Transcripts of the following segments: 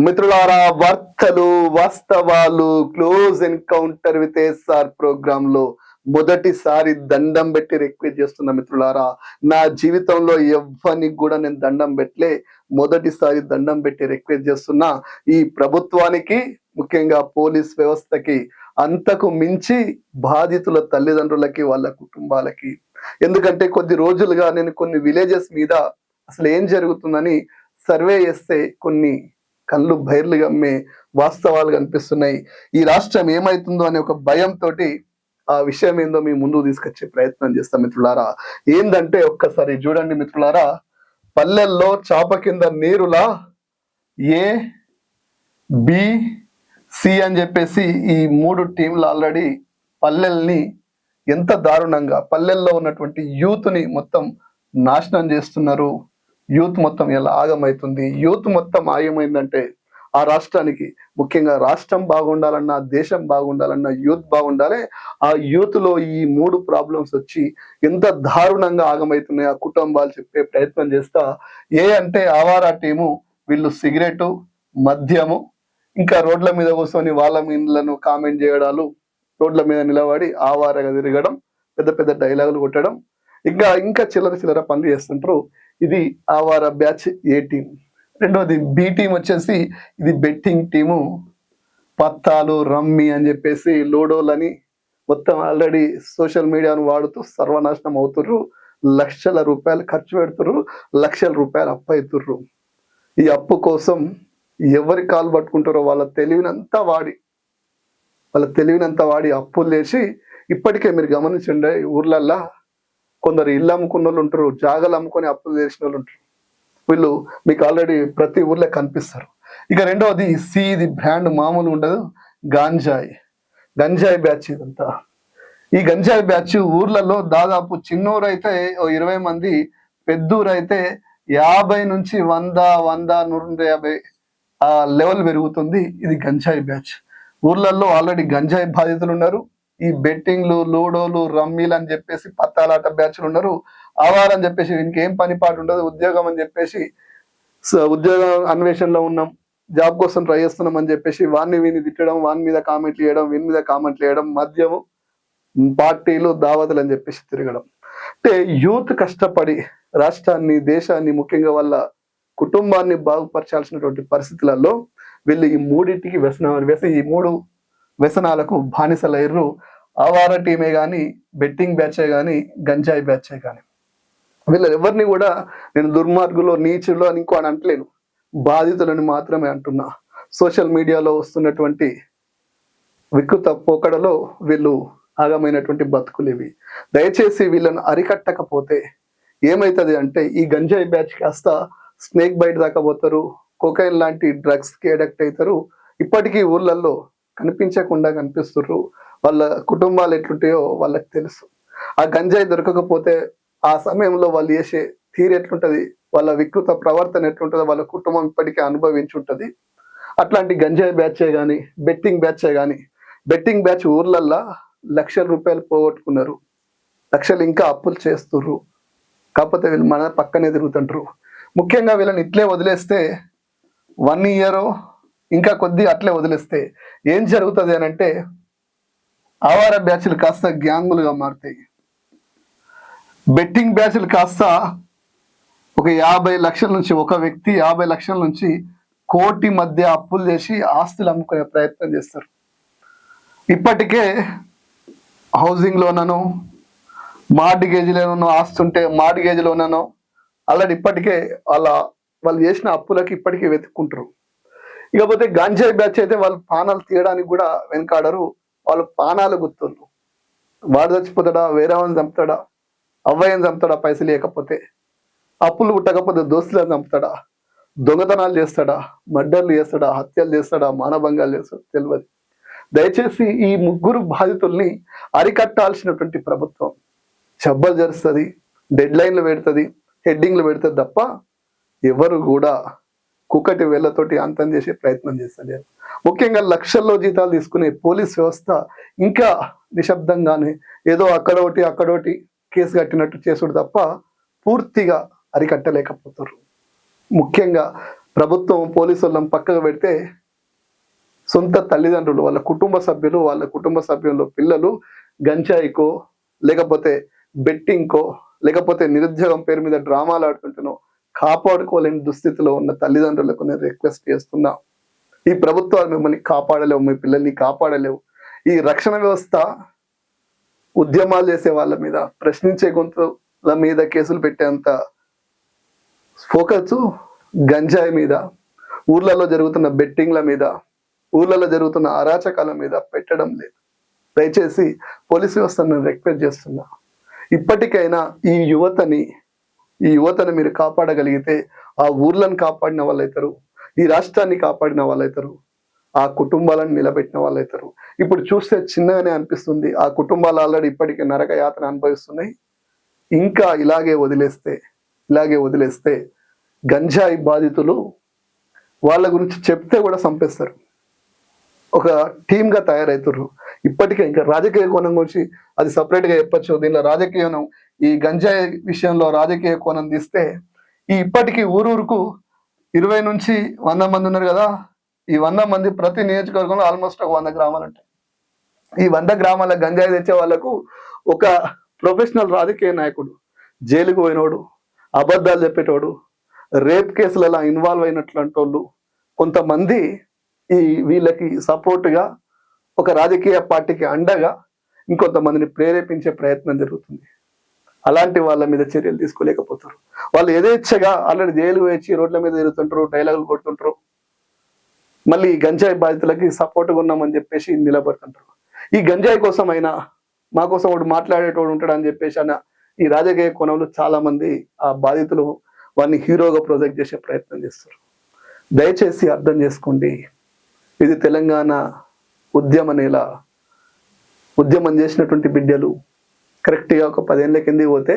మిత్రులారా, వార్తలు వాస్తవాలు close encounter with S R programme లో మొదటిసారి దండం పెట్టి రిక్వెస్ట్ చేస్తున్న మిత్రులారా, నా జీవితంలో ఎవ్వరికి కూడా నేను దండం పెట్టలే. మొదటిసారి దండం పెట్టి రిక్వెస్ట్ చేస్తున్నా ఈ ప్రభుత్వానికి, ముఖ్యంగా పోలీస్ వ్యవస్థకి, అంతకు మించి బాధితుల తల్లిదండ్రులకి, వాళ్ళ కుటుంబాలకి. ఎందుకంటే కొద్ది రోజులుగా నేను కొన్ని విలేజెస్ మీద అసలు ఏం జరుగుతుందని సర్వే చేస్తే కొన్ని కళ్ళు బైర్లు గమ్మే వాస్తవాలు కనిపిస్తున్నాయి. ఈ రాష్ట్రం ఏమైతుందో అనే ఒక భయంతో ఆ విషయం ఏందో మీ ముందుకు తీసుకొచ్చే ప్రయత్నం చేస్తాం మిత్రులారా. ఏందంటే ఒక్కసారి చూడండి మిత్రులారా, పల్లెల్లో చాప కింద నీరులా ఏ బి సి అని చెప్పేసి ఈ మూడు టీంలు ఆల్రెడీ పల్లెల్ని ఎంత దారుణంగా, పల్లెల్లో ఉన్నటువంటి యూత్ని మొత్తం నాశనం చేస్తున్నారు. యూత్ మొత్తం ఎలా ఆగమవుతుంది, యూత్ మొత్తం ఆగమైందంటే ఆ రాష్ట్రానికి, ముఖ్యంగా రాష్ట్రం బాగుండాలన్నా, దేశం బాగుండాలన్నా యూత్ బాగుండాలి. ఆ యూత్ లో ఈ మూడు ప్రాబ్లమ్స్ వచ్చి ఎంత దారుణంగా ఆగమవుతున్నాయి ఆ కుటుంబాలు చెప్పే ప్రయత్నం చేస్తా. ఏ అంటే ఆవారా టీము, వీళ్ళు సిగరెటు, మద్యము, ఇంకా రోడ్ల మీద కూర్చొని వాళ్ళ మీదలను కామెంట్ చేయడాలు, రోడ్ల మీద నిలబడి ఆవారగా తిరగడం, పెద్ద పెద్ద డైలాగులు కొట్టడం, ఇంకా చిల్లర పనులు చేస్తుంటారు. ఇది ఆవార బ్యాచ్ ఏ టీం. రెండోది బి టీం వచ్చేసి ఇది బెట్టింగ్ టీము, పత్తాలు, రమ్మి అని చెప్పేసి, లోడోలని మొత్తం ఆల్రెడీ సోషల్ మీడియాను వాడుతూ సర్వనాశనం అవుతుర్రు. లక్షల రూపాయలు ఖర్చు పెడుతుర్రు, లక్షల రూపాయలు అప్పు అవుతుర్రు. ఈ అప్పు కోసం ఎవరి కాలు పట్టుకుంటారో వాళ్ళ తెలివినంతా వాడి అప్పులు చేసి, ఇప్పటికే మీరు గమనించండి, ఊర్లల్లా కొందరు ఇల్లు అమ్ముకున్న వాళ్ళు ఉంటారు, జాగాలు అమ్ముకొని అప్పులు చేసిన వాళ్ళు ఉంటారు. వీళ్ళు మీకు ఆల్రెడీ ప్రతి ఊర్లో కనిపిస్తారు. ఇక రెండవది సి, ఇది బ్రాండ్ మామూలు ఉండదు, గంజాయి బ్యాచ్. ఇదంతా ఈ గంజాయి బ్యాచ్ ఊర్లలో దాదాపు చిన్నూరు అయితే 20 మంది, పెద్దూరు అయితే 50 నుంచి 100-150 ఆ లెవెల్ పెరుగుతుంది. ఇది గంజాయి బ్యాచ్. ఊర్లలో ఆల్రెడీ గంజాయి బాధితులు ఉన్నారు. ఈ బెట్టింగ్లు, లూడోలు, రమ్మీలు అని చెప్పేసి పత్తాలాట బ్యాచ్లు ఉన్నారు. ఆవారని చెప్పేసి వీనికి ఏం పని పాటు ఉండదు, ఉద్యోగం అని చెప్పేసి ఉద్యోగ అన్వేషణలో ఉన్నాం, జాబ్ కోసం ట్రై చేస్తున్నాం అని చెప్పేసి వీని తిట్టడం, వాని మీద కామెంట్లు చేయడం, వీని మీద కామెంట్లు చేయడం, మద్యము, పార్టీలు, దావతులు అని చెప్పేసి తిరగడం. అంటే యూత్ కష్టపడి రాష్ట్రాన్ని, దేశాన్ని, ముఖ్యంగా వాళ్ళ కుటుంబాన్ని బాగుపరచాల్సినటువంటి పరిస్థితులలో వీళ్ళు ఈ మూడింటికి ఈ మూడు వ్యసనాలకు బానిసలయ్యారు. ఆవార టీమే కానీ, బెట్టింగ్ బ్యాచే కానీ, గంజాయి బ్యాచే కానీ. వీళ్ళ ఎవరిని కూడా నేను దుర్మార్గులో, నీచులో అని ఇంకో అని అంటలేను, బాధితులని మాత్రమే అంటున్నా. సోషల్ మీడియాలో వస్తున్నటువంటి వికృత పోకడలో వీళ్ళు ఆగమైనటువంటి బతుకులు ఇవి. దయచేసి వీళ్ళను అరికట్టకపోతే ఏమవుతుంది అంటే, ఈ గంజాయి బ్యాచ్ కాస్త స్నేక్ బైట్ దాకా పోతారు, కొకైన్ లాంటి డ్రగ్స్కి అడక్ట్ అవుతారు. ఇప్పటికీ ఊర్లలో కనిపించకుండా కనిపిస్తుర్రు. వాళ్ళ కుటుంబాలు ఎట్లుంటాయో వాళ్ళకి తెలుసు. ఆ గంజాయి దొరకకపోతే ఆ సమయంలో వాళ్ళు చేసే తీరు ఎట్లుంటది, వాళ్ళ వికృత ప్రవర్తన ఎట్లుంటుందో వాళ్ళ కుటుంబం ఇప్పటికే అనుభవించుంటది. అట్లాంటి గంజాయి బ్యాచే కానీ, బెట్టింగ్ బ్యాచే కానీ, బెట్టింగ్ బ్యాచ్ ఊర్లల్లా లక్షల రూపాయలు పోగొట్టుకున్నారు, లక్షలు ఇంకా అప్పులు చేస్తుర్రు. కాకపోతే వీళ్ళు మన పక్కనే తిరుగుతుంటారు. ముఖ్యంగా వీళ్ళని ఇట్లే వదిలేస్తే 1 ఇయర్ ఇంకా కొద్ది అట్లే వదిలేస్తే ఏం జరుగుతుంది అని అంటే, ఆవార బ్యాచ్లు కాస్త గ్యాంగులుగా మారుతాయి. బెట్టింగ్ బ్యాచ్లు కాస్త ఒక 50 లక్షల నుంచి, ఒక వ్యక్తి 50 లక్షల నుంచి 1 కోటి మధ్య అప్పులు చేసి ఆస్తులు అమ్ముకునే ప్రయత్నం చేస్తారు. ఇప్పటికే హౌసింగ్ లోనను, మార్టిగేజ్లోనూ ఆస్తుంటే మార్టిగేజ్లోనను ఆల్రెడీ ఇప్పటికే వాళ్ళు చేసిన అప్పులకి ఇప్పటికే వెతుక్కుంటారు. ఇకపోతే గంజాయి బ్యాచ్ అయితే వాళ్ళు పానాలు తీయడానికి కూడా వెనకాడరు. వాళ్ళు పానాలు గుర్తులు, వాడు చచ్చిపోతాడా, వేరే వాళ్ళని చంపుతాడా, అవ్వయ్యని చంపుతాడా పైసలు లేకపోతే, అప్పులు పుట్టకపోతే దోస్తులను చంపుతాడా, దొంగతనాలు చేస్తాడా, మర్డర్లు చేస్తాడా, హత్యలు చేస్తాడా, మానభంగాలు చేస్తాడా తెలియదు. దయచేసి ఈ ముగ్గురు బాధితుల్ని అరికట్టాల్సినటువంటి ప్రభుత్వం చెబ్బలు జరుస్తుంది, డెడ్ లైన్లు పెడుతుంది, హెడ్డింగ్లు పెడుతుంది తప్ప ఎవరు కూడా కుక్కటి వేళ్లతోటి అంతం చేసే ప్రయత్నం చేస్తలేరు. ముఖ్యంగా లక్షల్లో జీతాలు తీసుకునే పోలీస్ వ్యవస్థ ఇంకా నిశ్శబ్దంగానే ఏదో అక్కడోటి కేసు కట్టినట్టు చేసుడు తప్ప పూర్తిగా అరికట్టలేకపోతారు. ముఖ్యంగా ప్రభుత్వం పోలీసు వాళ్ళని పక్కకు పెడితే సొంత తల్లిదండ్రులు, వాళ్ళ కుటుంబ సభ్యులు పిల్లలు గంజాయికో, లేకపోతే బెట్టింగ్కో, లేకపోతే నిరుద్యోగం పేరు మీద డ్రామాలు ఆడుతుంటేనో కాపాడుకోలేని దుస్థితిలో ఉన్న తల్లిదండ్రులకు నేను రిక్వెస్ట్ చేస్తున్నా, ఈ ప్రభుత్వాలు మిమ్మల్ని కాపాడలేవు, మీ పిల్లల్ని కాపాడలేవు. ఈ రక్షణ వ్యవస్థ ఉద్యమాలు చేసే వాళ్ళ మీద, ప్రశ్నించే గొంతుల మీద కేసులు పెట్టేంత ఫోకస్ గంజాయి మీద, ఊర్లలో జరుగుతున్న బెట్టింగ్ల మీద, ఊర్లలో జరుగుతున్న అరాచకాల మీద పెట్టడం లేదు. దయచేసి పోలీస్ వ్యవస్థను రిక్వెస్ట్ చేస్తున్నా, ఇప్పటికైనా ఈ యువతని మీరు కాపాడగలిగితే ఆ ఊర్లను కాపాడిన వాళ్ళైతారు, ఈ రాష్ట్రాన్ని కాపాడిన వాళ్ళైతారు, ఆ కుటుంబాలను నిలబెట్టిన వాళ్ళైతారు. ఇప్పుడు చూస్తే చిన్నగానే అనిపిస్తుంది, ఆ కుటుంబాలు ఆల్రెడీ ఇప్పటికే నరక యాతన అనుభవిస్తున్నాయి. ఇంకా ఇలాగే వదిలేస్తే గంజాయి బాధితులు వాళ్ళ గురించి చెప్తే కూడా చంపేస్తారు. ఒక టీమ్గా తయారవుతారు. ఇప్పటికే ఇంకా రాజకీయ కోణం గురించి అది సపరేట్గా చెప్పచ్చు. దీనిలో రాజకీయం, ఈ గంజాయి విషయంలో రాజకీయ కోణం తీస్తే ఇప్పటికీ ఊరూరుకు 20 నుంచి 100 మంది ఉన్నారు కదా. ఈ 100 మంది ప్రతి నియోజకవర్గంలో ఆల్మోస్ట్ ఒక 100 గ్రామాలు ఉంటాయి. ఈ 100 గ్రామాల గంజాయి తెచ్చే వాళ్ళకు ఒక ప్రొఫెషనల్ రాజకీయ నాయకుడు, జైలుకు పోయినోడు, అబద్ధాలు చెప్పేటోడు, రేప్ కేసులలో ఇన్వాల్వ్ అయినట్లాంటి వాళ్ళు కొంతమంది వీళ్ళకి సపోర్ట్గా ఒక రాజకీయ పార్టీకి అండగా ఇంకొంతమందిని ప్రేరేపించే ప్రయత్నం జరుగుతుంది. అలాంటి వాళ్ళ మీద చర్యలు తీసుకోలేకపోతారు. వాళ్ళు యథేచ్ఛగా ఆల్రెడీ జైలు వేచి రోడ్ల మీద తిరుగుతుంటారు, డైలాగులు కొడుతుంటారు, మళ్ళీ గంజాయి బాధితులకి సపోర్ట్గా ఉన్నామని చెప్పేసి నిలబడుతుంటారు. ఈ గంజాయి కోసమైనా మా కోసం వాడు మాట్లాడేటోడు ఉంటాడు అని చెప్పేసి అన్న ఈ రాజకీయ కోణంలో చాలా మంది ఆ బాధితులు వాడిని హీరోగా ప్రొజెక్ట్ చేసే ప్రయత్నం చేస్తారు. దయచేసి అర్థం చేసుకోండి, ఇది తెలంగాణ ఉద్యమ నేల. ఉద్యమం చేసినటువంటి బిడ్డలు కరెక్ట్గా ఒక 10 ఏళ్ళ కిందకి పోతే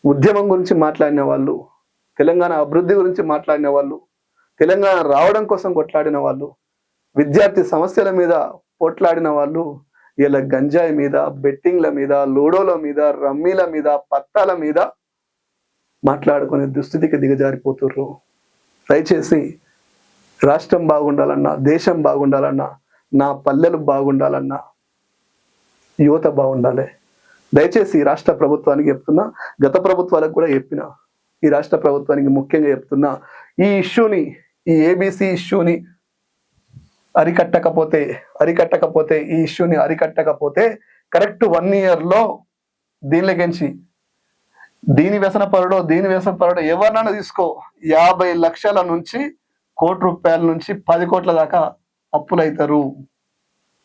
ఉద్యమం గురించి మాట్లాడిన వాళ్ళు, తెలంగాణ అభివృద్ధి గురించి మాట్లాడిన వాళ్ళు, తెలంగాణ రావడం కోసం కొట్లాడిన వాళ్ళు, విద్యార్థి సమస్యల మీద పోట్లాడిన వాళ్ళు ఇలా గంజాయి మీద, బెట్టింగ్ల మీద, లూడోల మీద, రమ్మీల మీద, పత్తాల మీద మాట్లాడుకునే దుస్థితికి దిగజారిపోతుర్రు. దయచేసి రాష్ట్రం బాగుండాలన్నా, దేశం బాగుండాలన్నా, నా పల్లెలు బాగుండాలన్నా యువత బాగుండాలి. దయచేసి రాష్ట్ర ప్రభుత్వానికి చెప్తున్నా, గత ప్రభుత్వాలకు కూడా చెప్పిన, ఈ రాష్ట్ర ప్రభుత్వానికి ముఖ్యంగా చెప్తున్నా, ఈ ఇష్యూని, ఈ ఏబిసి ఇష్యూని అరికట్టకపోతే ఈ ఇష్యూని అరికట్టకపోతే కరెక్ట్ 1 yearలో దీనిలోకించి దీని వ్యసన పరుడో ఎవరినైనా తీసుకో 50 లక్షల నుంచి ₹1 నుంచి 10 కోట్ల దాకా అప్పులైతారు,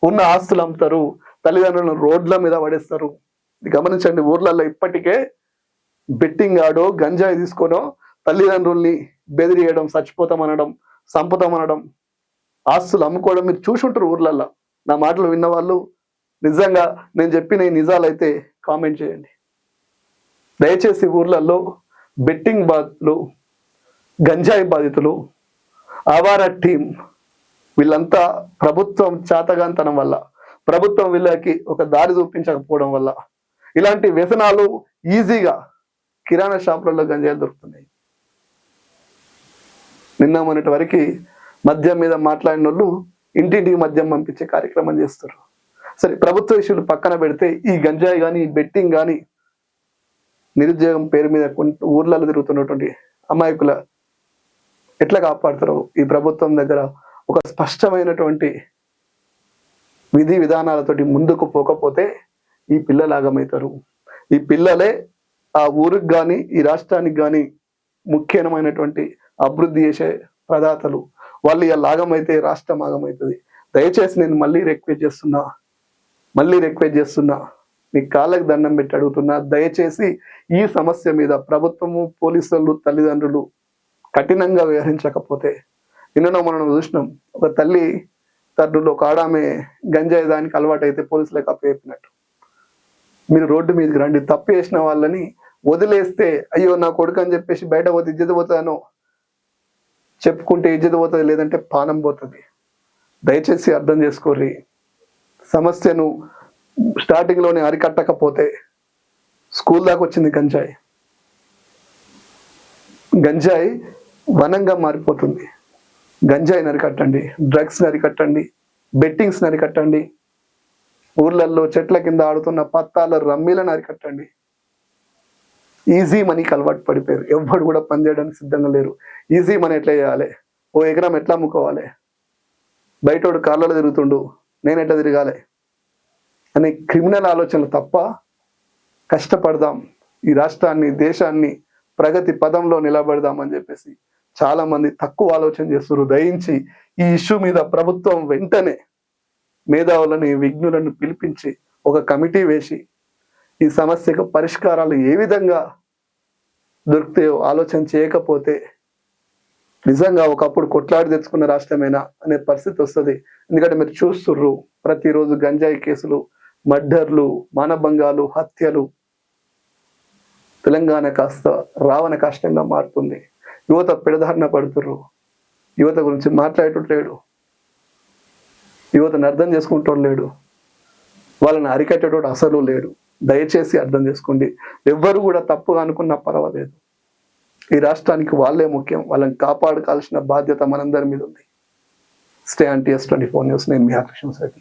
ఉన్న ఆస్తులు అమ్ముతారు, తల్లిదండ్రులను రోడ్ల మీద పడేస్తారు. గమనించండి, ఊర్లలో ఇప్పటికే బెట్టింగ్ ఆడో గంజాయి తీసుకోనో తల్లిదండ్రుల్ని బెదిరియడం, చచ్చిపోతామనడం, సంపుతామనడం, ఆస్తులు అమ్ముకోవడం మీరు చూసుంటారు ఊర్లలో. నా మాటలు విన్న వాళ్ళు నిజంగా నేను చెప్పిన నిజాలైతే కామెంట్ చేయండి. దయచేసి ఊర్లలో బెట్టింగ్ బాధితులు, గంజాయి బాధితులు, ఆవారా టీం వీళ్ళంతా ప్రభుత్వం చాతగాంతనం వల్ల, ప్రభుత్వం వీళ్ళకి ఒక దారి చూపించకపోవడం వల్ల ఇలాంటి వ్యసనాలు ఈజీగా కిరాణా షాపులలో గంజాయిలు దొరుకుతున్నాయి. నిన్న మొన్నటి వరకు మద్యం మీద మాట్లాడిన వాళ్ళు ఇంటింటికి మద్యం పంపించే కార్యక్రమం చేస్తారు. సరే, ప్రభుత్వ ఇష్యూలు పక్కన పెడితే ఈ గంజాయి కానీ, ఈ బెట్టింగ్ కానీ, నిరుద్యోగం పేరు మీద ఊర్లలో తిరుగుతున్నటువంటి అమాయకుల ఎట్లా కాపాడుతారో ఈ ప్రభుత్వం దగ్గర ఒక స్పష్టమైనటువంటి విధి విధానాలతోటి ముందుకు పోకపోతే ఈ పిల్లలు ఆగమవుతారు. ఈ పిల్లలే ఆ ఊరికి కానీ, ఈ రాష్ట్రానికి కానీ ముఖ్యమైనటువంటి అభివృద్ధి చేసే ప్రదాతలు. వాళ్ళు ఇలా ఆగమైతే రాష్ట్రం ఆగమవుతుంది. దయచేసి నేను మళ్ళీ రిక్వెస్ట్ చేస్తున్నా, మీ కాళ్ళకి దండం పెట్టి అడుగుతున్నా, దయచేసి ఈ సమస్య మీద ప్రభుత్వము, పోలీసులు, తల్లిదండ్రులు కఠినంగా వ్యవహరించకపోతే, నిన్న మనం చూసినాం, ఒక తల్లి తండ్రులు ఒక ఆడామె గంజాయి దానికి అలవాటు అయితే పోలీసులకు అప్పచెప్పినట్టు. మీరు రోడ్డు మీదకి రండి, తప్పు చేసిన వాళ్ళని వదిలేస్తే అయ్యో నా కొడుకు అని చెప్పేసి బయట పోతే ఇజ్జత పోతానో చెప్పుకుంటే ఇజ్జత పోతుంది, లేదంటే పానం పోతుంది. దయచేసి అర్థం చేసుకోర్రి. సమస్యను స్టార్టింగ్లోనే అరికట్టకపోతే స్కూల్ దాకా వచ్చింది గంజాయి వనంగా మారిపోతుంది. గంజాయిని అరికట్టండి, డ్రగ్స్ అరికట్టండి, బెట్టింగ్స్ అరికట్టండి, ఊర్లలో చెట్ల కింద ఆడుతున్న పత్తాల రమ్మీలను అరికట్టండి. ఈజీ మనీకి అలవాటు పడిపోయారు. ఎవ్వడు కూడా పని చేయడానికి సిద్ధంగా లేరు. ఈజీ మనీ ఎట్లా చేయాలి, ఓ ఎకరం ఎట్లా అమ్ముకోవాలి, బయటోడు కార్లలో తిరుగుతుండు నేను ఎట్లా తిరగాలి అనే క్రిమినల్ ఆలోచనలు తప్ప కష్టపడదాం, ఈ రాష్ట్రాన్ని దేశాన్ని ప్రగతి పదంలో నిలబడదామని చెప్పేసి చాలా మంది తక్కువ ఆలోచన చేస్తున్నారు. దయించి ఈ ఇష్యూ మీద ప్రభుత్వం వెంటనే మేధావులని విజ్ఞులను పిలిపించి ఒక కమిటీ వేసి ఈ సమస్యకు పరిష్కారాలు ఏ విధంగా దొరుకుతాయో ఆలోచన చేయకపోతే నిజంగా ఒకప్పుడు కొట్లాడి తెచ్చుకున్న రాష్ట్రమేనా అనే పరిస్థితి వస్తుంది. ఎందుకంటే మీరు చూస్తుర్రు ప్రతిరోజు గంజాయి కేసులు, మర్డర్లు, మానభంగాలు, హత్యలు. తెలంగాణ కాస్త రావణ కష్టంగా మారుతుంది. యువత పెడదారిన పడుతుర్రు. యువత గురించి మాట్లాడేటోడు, యువతను అర్థం చేసుకుంటోడు లేడు, వాళ్ళని అరికట్టేటోడు అసలు లేడు. దయచేసి అర్థం చేసుకోండి. ఎవ్వరు కూడా తప్పుగా అనుకున్నా పర్వాలేదు. ఈ రాష్ట్రానికి వాళ్ళే ముఖ్యం. వాళ్ళని కాపాడుకోవాల్సిన బాధ్యత మనందరి మీద ఉంది. Stay on TS24 news. నేను మీ ఆకర్షణ సార్.